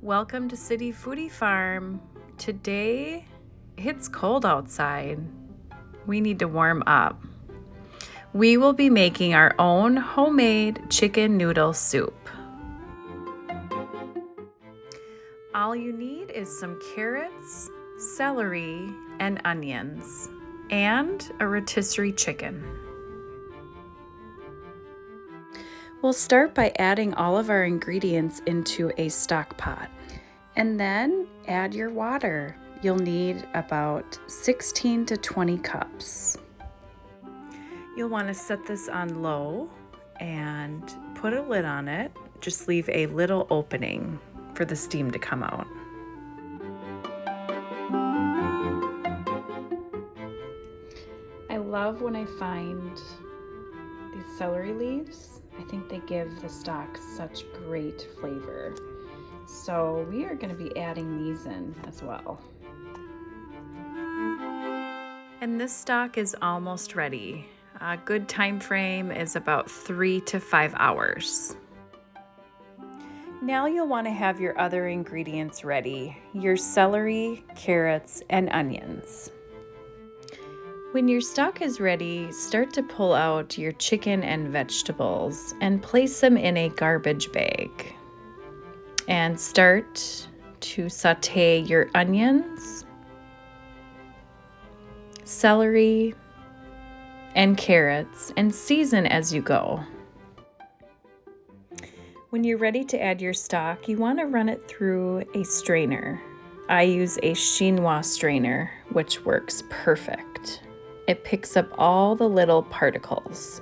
Welcome to City Foodie Farm. Today, it's cold outside. We need to warm up. We will be making our own homemade chicken noodle soup. All you need is some carrots, celery, and onions, and a rotisserie chicken. We'll start by adding all of our ingredients into a stock pot, and then add your water. You'll need about 16 to 20 cups. You'll want to set this on low and put a lid on it. Just leave a little opening for the steam to come out. I love when I find these celery leaves. I think they give the stock such great flavor. So we are going to be adding these in as well. And this stock is almost ready. A good time frame is about 3 to 5 hours. Now you'll want to have your other ingredients ready, your celery, carrots, and onions. When your stock is ready, start to pull out your chicken and vegetables and place them in a garbage bag. And start to saute your onions, celery, and carrots, and season as you go. When you're ready to add your stock, you want to run it through a strainer. I use a chinois strainer, which works perfect. It picks up all the little particles.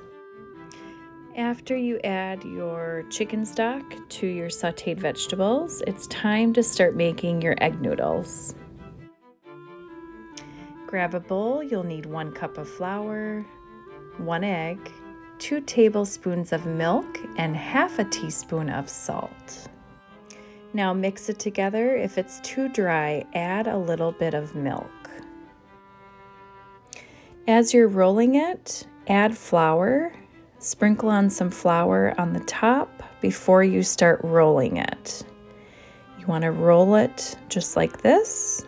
After you add your chicken stock to your sauteed vegetables, it's time to start making your egg noodles. Grab a bowl. You'll need 1 cup of flour, 1 egg, 2 tablespoons of milk, and half a teaspoon of salt. Now mix it together. If it's too dry, add a little bit of milk. As you're rolling it, add flour. Sprinkle on some flour on the top before you start rolling it. You want to roll it just like this,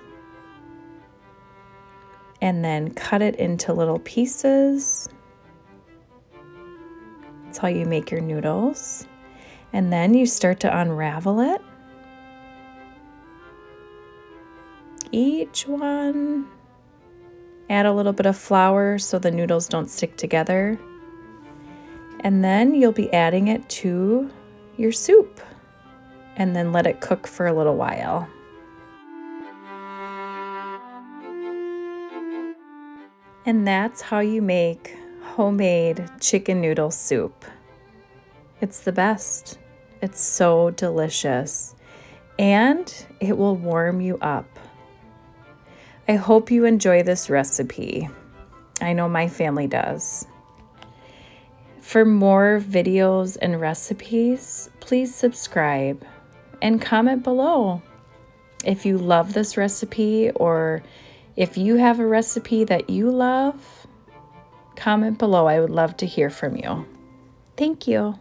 and then cut it into little pieces. That's how you make your noodles. And then you start to unravel it. Each one. Add a little bit of flour so the noodles don't stick together. And then you'll be adding it to your soup. And then let it cook for a little while. And that's how you make homemade chicken noodle soup. It's the best. It's so delicious. And it will warm you up. I hope you enjoy this recipe. I know my family does. For more videos and recipes, please subscribe and comment below. If you love this recipe, or if you have a recipe that you love, comment below. I would love to hear from you. Thank you.